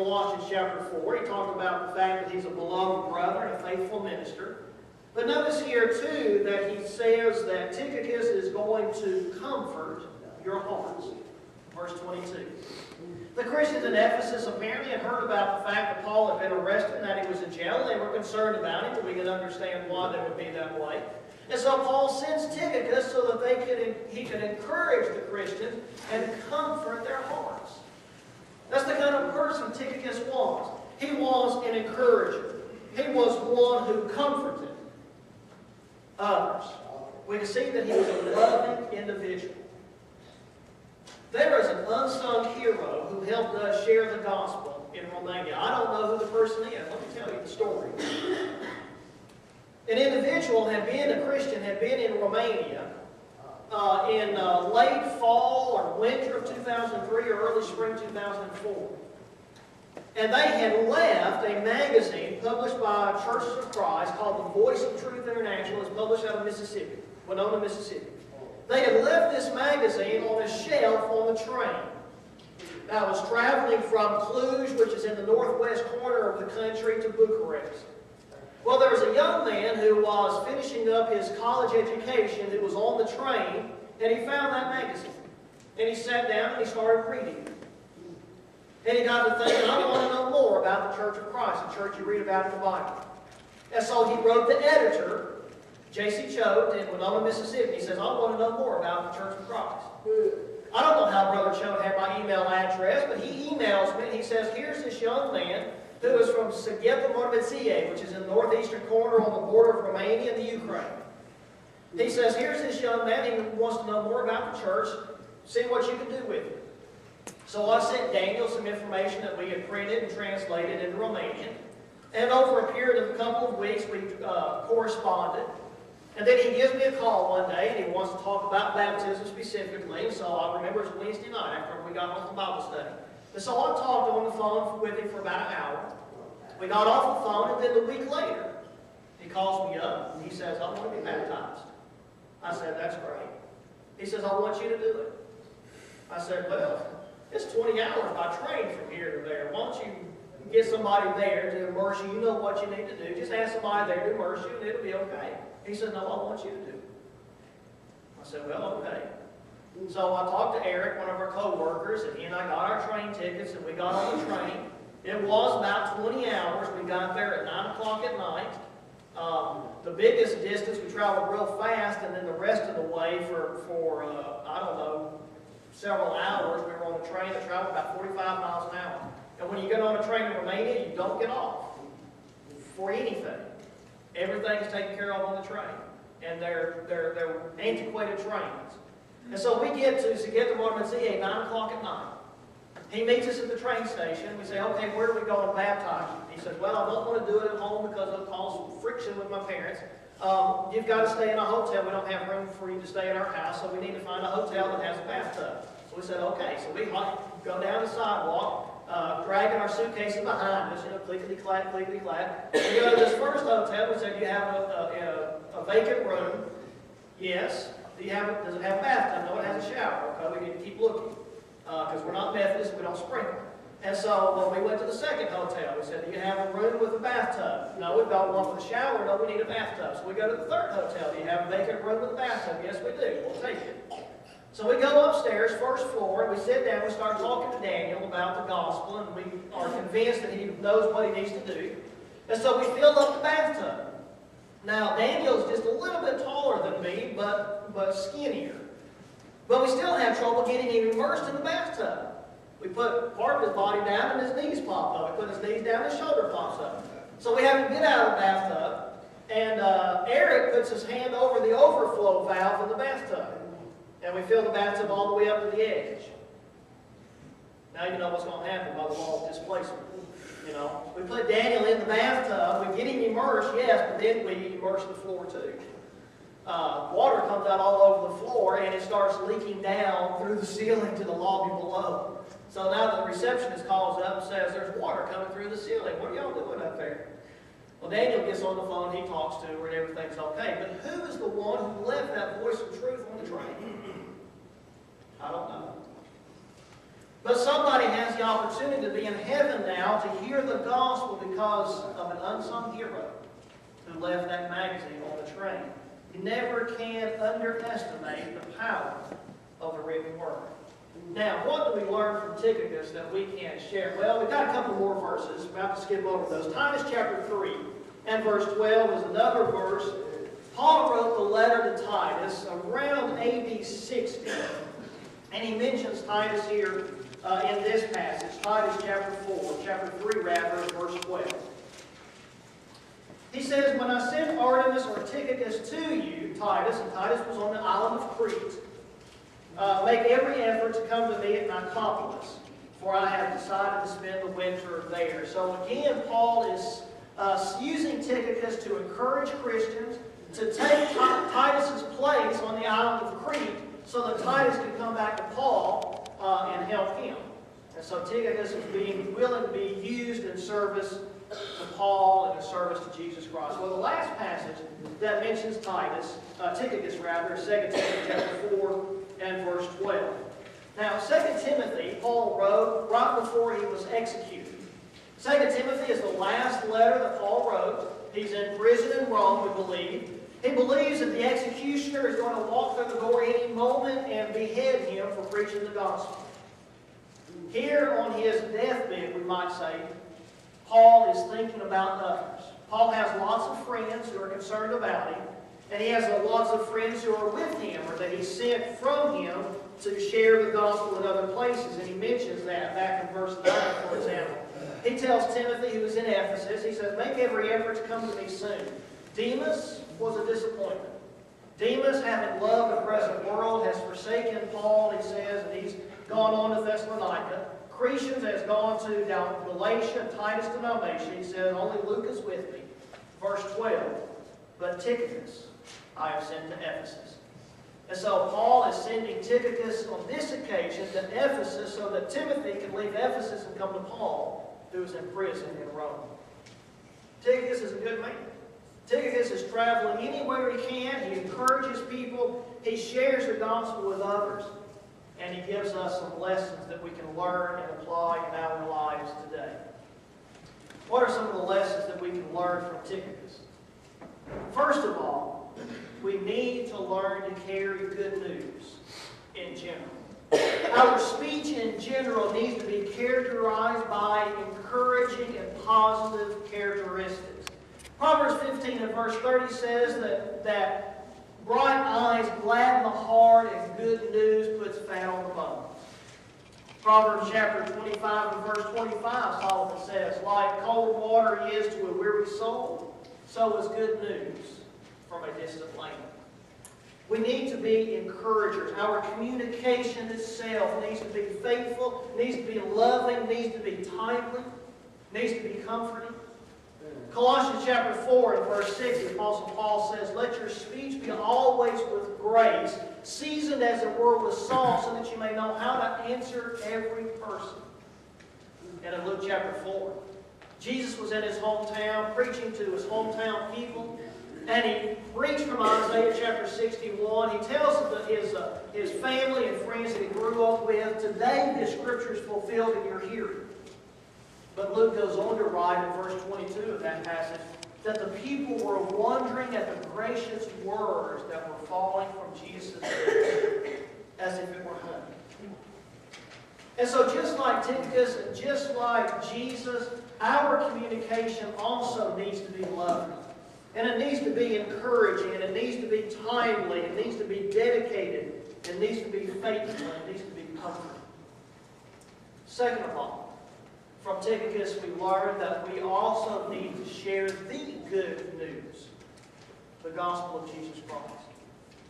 Colossians chapter 4. He talked about the fact that he's a beloved brother and a faithful minister. But notice here, too, that he says that Tychicus is going to comfort your hearts. Verse 22. The Christians in Ephesus apparently had heard about the fact that Paul had been arrested and that he was in jail. They were concerned about him, but we can understand why they would be that way. And so Paul sends Tychicus so that he could encourage the Christians and comfort their hearts. That's the kind of person Tychicus was. He was an encourager. He was one who comforted others. We can see that he was a loving individual. There is an unsung hero who helped us share the gospel in Romania. I don't know who the person is. Let me tell you the story. An individual a Christian had been in Romania in late fall or winter of 2003 or early spring 2004. And they had left a magazine published by Churches of Christ called The Voice of Truth International. It's published out of Mississippi, Winona, Mississippi. They had left this magazine on a shelf on the train. Now, it was traveling from Cluj, which is in the northwest corner of the country, to Bucharest. Well, there was a young man who was finishing up his college education who was on the train, and he found that magazine. And he sat down and he started reading it. And he got to thinking, I want to know more about the Church of Christ, the church you read about in the Bible. And so he wrote the editor, J.C. Choate, in Winona, Mississippi. He says, I want to know more about the Church of Christ. I don't know how Brother Choate had my email address, but he emails me and he says, here's this young man who is from Sigeta, which is in the northeastern corner on the border of Romania and the Ukraine. He says, here's this young man, he wants to know more about the church, see what you can do with it. So I sent Daniel some information that we had printed and translated into Romanian. And over a period of a couple of weeks, we corresponded. And then he gives me a call one day, and he wants to talk about baptism specifically. So I remember it was Wednesday night after we got off the Bible study. And so I talked on the phone with him for about an hour. We got off the phone, and then a week later, he calls me up, and he says, I want to be baptized. I said, that's great. He says, I want you to do it. I said, well, it's 20 hours by train from here to there. Why don't you get somebody there to immerse you? You know what you need to do. Just ask somebody there to immerse you, and it'll be okay. He said, no, I want you to do it. I said, well, okay. So I talked to Eric, one of our co-workers, and he and I got our train tickets, and we got on the train. It was about 20 hours. We got there at 9 o'clock at night. The biggest distance, we traveled real fast, and then the rest of the way for I don't know, several hours, we were on a train that traveled about 45 miles an hour. And when you get on a train in Romania, you don't get off for anything. Everything is taken care of on the train. And they're antiquated trains. And so we get to Sigeta at 9 o'clock at night. He meets us at the train station. We say, okay, where are we going to baptize you? He says, well, I don't want to do it at home because it'll cause friction with my parents. You've got to stay in a hotel. We don't have room for you to stay at our house, so we need to find a hotel that has a bathtub. So we said, okay. So we go down the sidewalk, dragging our suitcases behind us, clickety-clack, clickety-clack. We go to this first hotel. We said, do you have a vacant room? Yes. Does it have a bathtub? No, it has a shower. Okay, we need to keep looking. Because we're not Methodists, we don't sprinkle. And so when we went to the second hotel, we said, do you have a room with a bathtub? No, we've got one with a shower. No, we need a bathtub. So we go to the third hotel. Do you have a vacant room with a bathtub? Yes, we do. We'll take it. So we go upstairs, first floor, and we sit down. We start talking to Daniel about the gospel, and we are convinced that he knows what he needs to do. And so we fill up the bathtub. Now, Daniel's just a little bit taller than me, but skinnier. But we still have trouble getting him immersed in the bathtub. We put part of his body down and his knees pop up. We put his knees down and his shoulder pops up. So we have him get out of the bathtub, and Eric puts his hand over the overflow valve in the bathtub. And we fill the bathtub all the way up to the edge. Now you know what's going to happen by the law of displacement. You know, we put Daniel in the bathtub, we get him immersed, yes, but then we immerse the floor too. Water comes out all over the floor, and it starts leaking down through the ceiling to the lobby below. So now the receptionist calls up and says, there's water coming through the ceiling. What are y'all doing up there? Well, Daniel gets on the phone, he talks to her, and everything's okay. But who is the one who left that voice of truth on the train? I don't know. But somebody has the opportunity opportunity to be in heaven now to hear the gospel because of an unsung hero who left that magazine on the train. You never can underestimate the power of the written word. Now, what do we learn from Tychicus that we can share? Well, we've got a couple more verses. We're about to skip over those. Titus chapter 3 and verse 12 is another verse. Paul wrote the letter to Titus around AD 60. And he mentions Titus here in this passage, Titus chapter 3 rather, verse 12. He says, when I sent Artemas or Tychicus to you, Titus, and Titus was on the island of Crete, make every effort to come to me at Nicopolis, for I have decided to spend the winter there. So again, Paul is using Tychicus to encourage Christians to take Titus's place on the island of Crete so that Titus can come back to Paul and help him. And so Tychicus is being willing to be used in service to Paul and in service to Jesus Christ. Well, the last passage that mentions Tychicus rather, is 2 Timothy chapter 4 and verse 12. Now, 2 Timothy, Paul wrote right before he was executed. 2 Timothy is the last letter that Paul wrote. He's in prison in Rome, we believe. He believes that the executioner is going to walk through the door any moment and behead him for preaching the gospel. Here on his deathbed, we might say, Paul is thinking about others. Paul has lots of friends who are concerned about him, and he has lots of friends who are with him or that he sent from him to share the gospel in other places. And he mentions that back in verse 9, for example. He tells Timothy, who is in Ephesus, he says, make every effort to come to me soon. Demas was a disappointment. Demas, having loved the present world, has forsaken Paul, he says, and he's gone on to Thessalonica. Crescens has gone to Galatia, Titus to Dalmatia. He says, only Luke is with me. Verse 12, but Tychicus I have sent to Ephesus. And so Paul is sending Tychicus on this occasion to Ephesus so that Timothy can leave Ephesus and come to Paul, who is in prison in Rome. Tychicus is a good man. Tychicus is traveling anywhere he can. He encourages people. He shares the gospel with others. And he gives us some lessons that we can learn and apply in our lives today. What are some of the lessons that we can learn from Tychicus? First of all, we need to learn to carry good news in general. Our speech in general needs to be characterized by encouraging and positive characteristics. Proverbs 15 and verse 30 says that bright eyes gladden the heart and good news puts fat on the bones. Proverbs chapter 25 and verse 25, Solomon says, like cold water is to a weary soul, so is good news from a distant land. We need to be encouragers. Our communication itself needs to be faithful, needs to be loving, needs to be timely, needs to be comforting. Colossians chapter 4 and verse 6, the Apostle Paul says, let your speech be always with grace, seasoned as it were with salt, so that you may know how to answer every person. And in Luke chapter 4, Jesus was in his hometown, preaching to his hometown people, and he preached from Isaiah chapter 61. He tells his family and friends that he grew up with, today this scripture is fulfilled in your hearing. But Luke goes on to write in verse 22 of that passage that the people were wondering at the gracious words that were falling from Jesus' lips as if it were honey. And so just like Tychicus and just like Jesus, our communication also needs to be loving. And it needs to be encouraging, and it needs to be timely, it needs to be dedicated, it needs to be faithful, and it needs to be comforting. Second of all, from Tychicus we learn that we also need to share the good news, the gospel of Jesus Christ.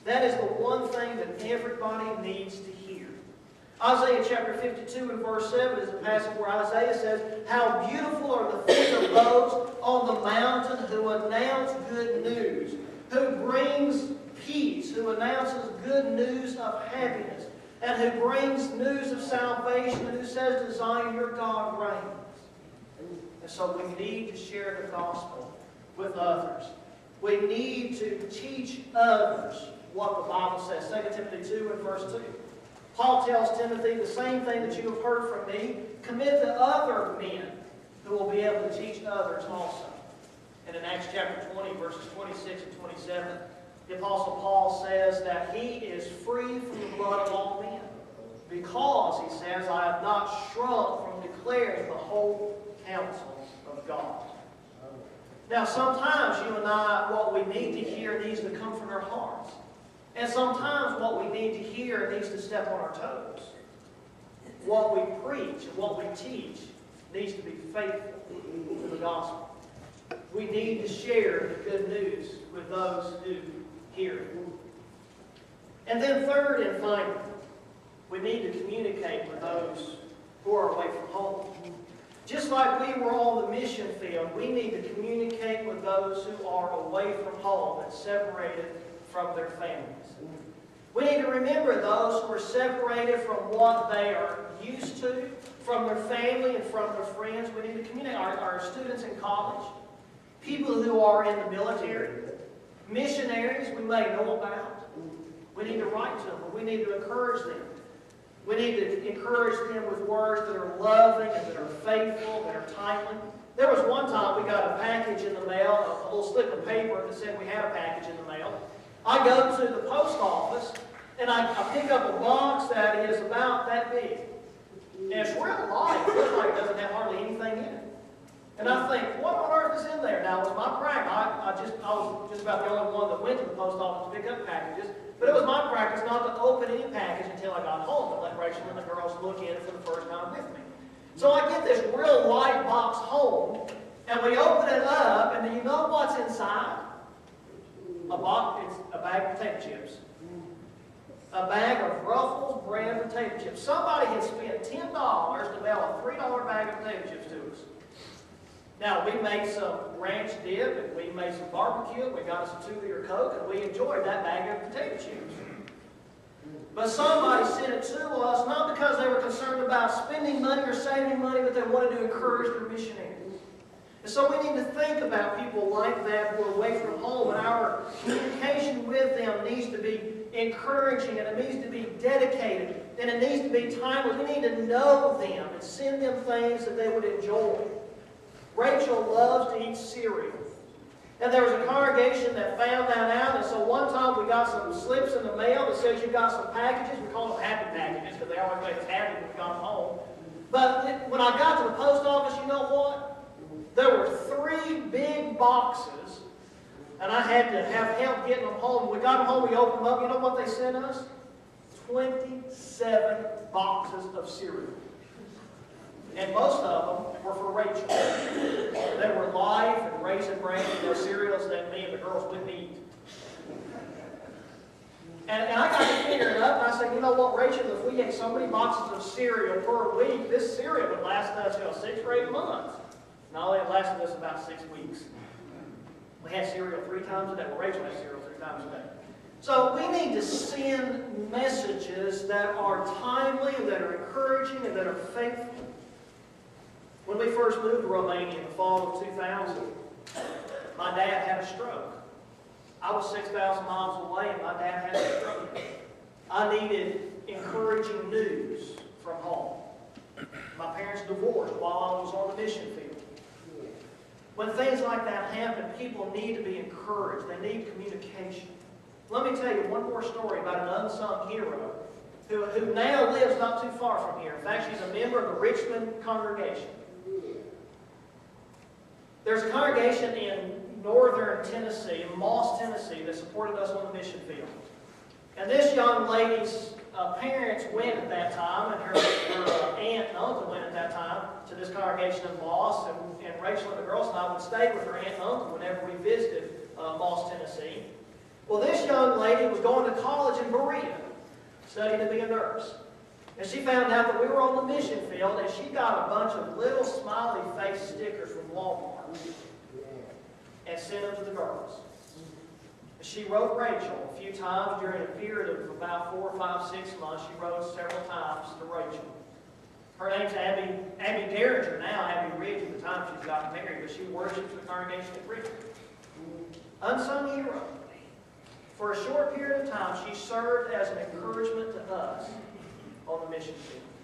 That is the one thing that everybody needs to hear. Isaiah chapter 52 and verse 7 is a passage where Isaiah says, how beautiful are the feet of those on the mountain who announce good news, who brings peace, who announces good news of happiness, and who brings news of salvation, and who says to Zion, your God reigns. And so we need to share the gospel with others. We need to teach others what the Bible says. 2 Timothy 2 and verse 2. Paul tells Timothy the same thing that you have heard from me, commit to other men who will be able to teach others also. And in Acts chapter 20, verses 26 and 27, the Apostle Paul says that he is free from the blood of all men, because, he says, I have not shrunk from declaring the whole counsel of God. Now, sometimes you and I, what we need to hear needs to comfort our hearts. And sometimes what we need to hear needs to step on our toes. What we preach and what we teach needs to be faithful to the gospel. We need to share the good news with those who hear it. And then third and finally, we need to communicate with those who are away from home. Just like we were on the mission field, we need to communicate with those who are away from home and separated from their families. We need to remember those who are separated from what they are used to, from their family and from their friends. We need to communicate. Our students in college, people who are in the military, missionaries we may know about. We need to write to them. We need to encourage them. We need to encourage them with words that are loving and that are faithful, that are timely. There was one time we got a package in the mail, a little slip of paper that said we had a package in the mail. I go to the post office and I pick up a box that is about that big. And it's real light. It looks like it doesn't have hardly anything in it. And I think, what on earth is in there? Now, it was my practice. I was just about the only one that went to the post office to pick up packages. But it was my practice not to open any package until I got home and let Rachel and the girls look in it for the first time with me. So I get this real light box home, and we open it up, and do you know what's inside? It's a bag of potato chips. A bag of Ruffles brand potato chips. Somebody had spent $10 to mail a $3 bag of potato chips to us. Now, we made some ranch dip, and we made some barbecue, and we got us a 2-liter Coke, and we enjoyed that bag of potato chips. But somebody sent it to us, not because they were concerned about spending money or saving money, but they wanted to encourage their missionaries. And so we need to think about people like that who are away from home, and our communication with them needs to be encouraging, and it needs to be dedicated, and it needs to be timely. We need to know them and send them things that they would enjoy. Rachel loves to eat cereal. And there was a congregation that found that out, and so one time we got some slips in the mail that says you got some packages. We call them happy packages because they always make us happy when we got them home. But when I got to the post office, you know what? There were 3 big boxes, and I had to have help getting them home. When we got them home, we opened them up. You know what they sent us? 27 boxes of cereal. And most of them were for Rachel. They were Life and Raisin Bran, those cereals that me and the girls wouldn't eat. And I got to figure it up, and I said, you know what, Rachel, if we ate so many boxes of cereal per week, this cereal would last us 6 or 8 months. No, it lasted us about 6 weeks. We had cereal 3 times a day. Well, Rachel had cereal 3 times a day. So we need to send messages that are timely, that are encouraging, and that are faithful. When we first moved to Romania in the fall of 2000, my dad had a stroke. I was 6,000 miles away, and my dad had a stroke. I needed encouraging news from home. My parents divorced while I was on the mission field. When things like that happen, people need to be encouraged. They need communication. Let me tell you one more story about an unsung hero who now lives not too far from here. In fact, she's a member of the Richmond congregation. There's a congregation in northern Tennessee, Moss, Tennessee, that supported us on the mission field. And this young lady's parents went at that time, and her aunt and uncle went at that time to this congregation in Moss, and Rachel and the girls and I would stay with her aunt and uncle whenever we visited Moss, Tennessee. Well, this young lady was going to college in Berea, studying to be a nurse. And she found out that we were on the mission field, and she got a bunch of little smiley face stickers from Walmart and sent them to the girls. She wrote Rachel a few times during a period of about 4, 5, 6 months. She wrote several times to Rachel. Her name's Abby Derringer now, Abby Ridge at the time she's gotten married, but she worships the congregation at Richmond. Unsung hero. For a short period of time, she served as an encouragement to us. mission field.